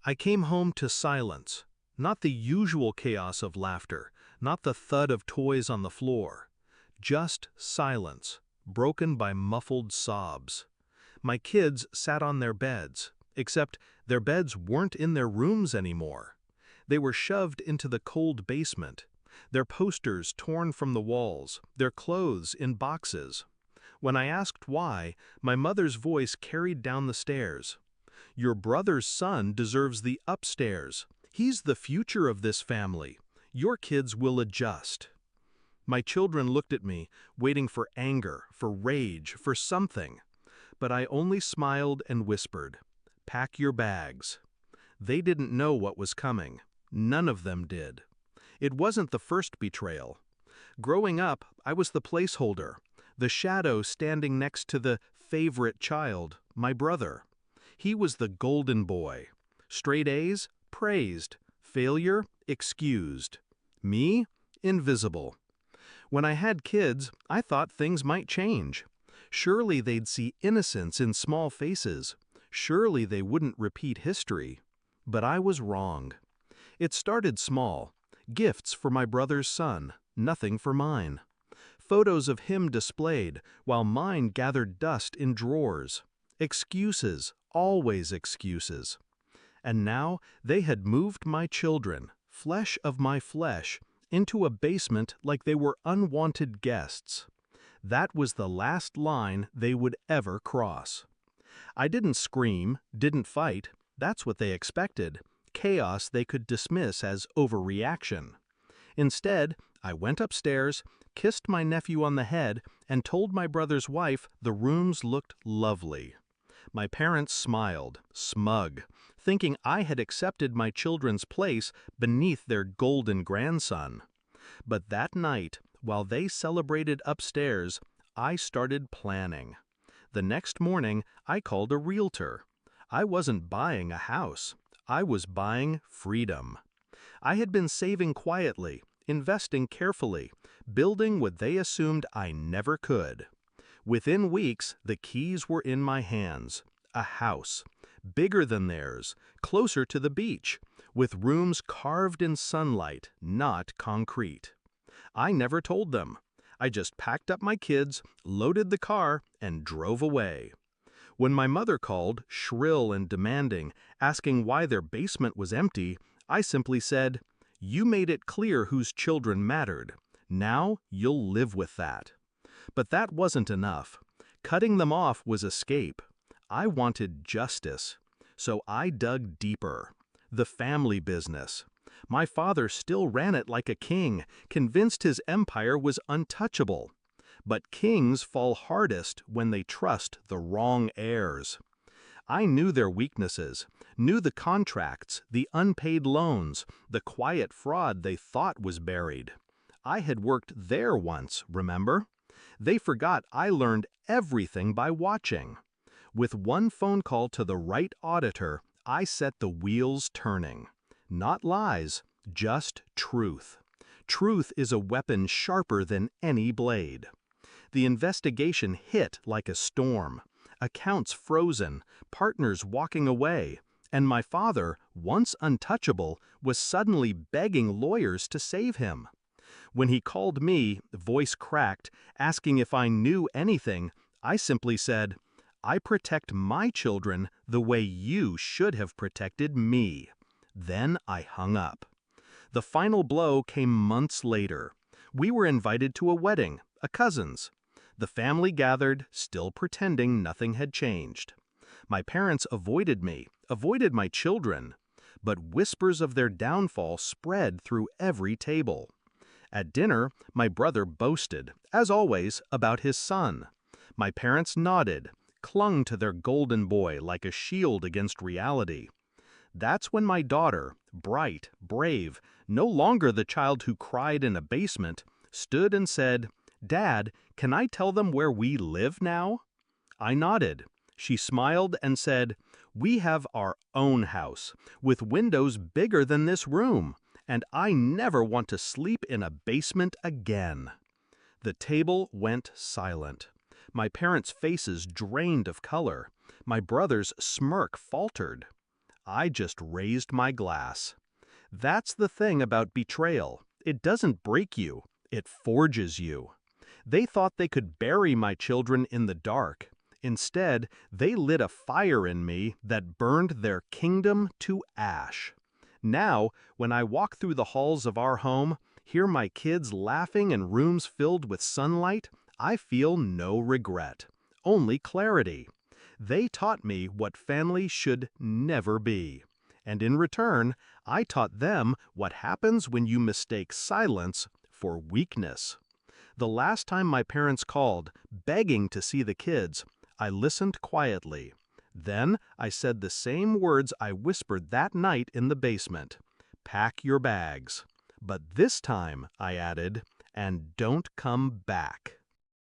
I came home to silence, not the usual chaos of laughter, not the thud of toys on the floor. Just silence, broken by muffled sobs. My kids sat on their beds, except their beds weren't in their rooms anymore. They were shoved into the cold basement, their posters torn from the walls, their clothes in boxes. When I asked why, my mother's voice carried down the stairs. "Your brother's son deserves the upstairs. He's the future of this family. Your kids will adjust." My children looked at me, waiting for anger, for rage, for something. But I only smiled and whispered, "Pack your bags." They didn't know what was coming. None of them did. It wasn't the first betrayal. Growing up, I was the placeholder, the shadow standing next to the favorite child, my brother. He was the golden boy. Straight A's, praised. Failure, excused. Me, invisible. When I had kids, I thought things might change. Surely they'd see innocence in small faces. Surely they wouldn't repeat history. But I was wrong. It started small. Gifts for my brother's son, nothing for mine. Photos of him displayed, while mine gathered dust in drawers. Excuses, always excuses. And now they had moved my children, flesh of my flesh, into a basement like they were unwanted guests. That was the last line they would ever cross. I didn't scream, didn't fight. That's what they expected. Chaos they could dismiss as overreaction. Instead, I went upstairs, kissed my nephew on the head, and told my brother's wife the rooms looked lovely. My parents smiled, smug, thinking I had accepted my children's place beneath their golden grandson. But that night, while they celebrated upstairs, I started planning. The next morning, I called a realtor. I wasn't buying a house. I was buying freedom. I had been saving quietly, investing carefully, building what they assumed I never could. Within weeks, the keys were in my hands. A house, bigger than theirs, closer to the beach, with rooms carved in sunlight, not concrete. I never told them. I just packed up my kids, loaded the car, and drove away. When my mother called, shrill and demanding, asking why their basement was empty, I simply said, "You made it clear whose children mattered. Now you'll live with that." But that wasn't enough. Cutting them off was escape. I wanted justice. So I dug deeper. The family business. My father still ran it like a king, convinced his empire was untouchable. But kings fall hardest when they trust the wrong heirs. I knew their weaknesses, knew the contracts, the unpaid loans, the quiet fraud they thought was buried. I had worked there once, remember? They forgot I learned everything by watching. With one phone call to the right auditor, I set the wheels turning. Not lies, just truth. Truth is a weapon sharper than any blade. The investigation hit like a storm. Accounts frozen, partners walking away, and my father, once untouchable, was suddenly begging lawyers to save him. When he called me, voice cracked, asking if I knew anything, I simply said, "I protect my children the way you should have protected me." Then I hung up. The final blow came months later. We were invited to a wedding, a cousin's. The family gathered, still pretending nothing had changed. My parents avoided me, avoided my children. But whispers of their downfall spread through every table. At dinner, my brother boasted, as always, about his son. My parents nodded, clung to their golden boy like a shield against reality. That's when my daughter, bright, brave, no longer the child who cried in a basement, stood and said, "Dad, can I tell them where we live now?" I nodded. She smiled and said, "We have our own house, with windows bigger than this room, and I never want to sleep in a basement again." The table went silent. My parents' faces drained of color. My brother's smirk faltered. I just raised my glass. That's the thing about betrayal. It doesn't break you, it forges you. They thought they could bury my children in the dark. Instead, they lit a fire in me that burned their kingdom to ash. Now, when I walk through the halls of our home, hear my kids laughing in rooms filled with sunlight, I feel no regret, only clarity. They taught me what family should never be. And in return, I taught them what happens when you mistake silence for weakness. The last time my parents called, begging to see the kids, I listened quietly. Then I said the same words I whispered that night in the basement. Pack your bags. But this time, I added, and don't come back.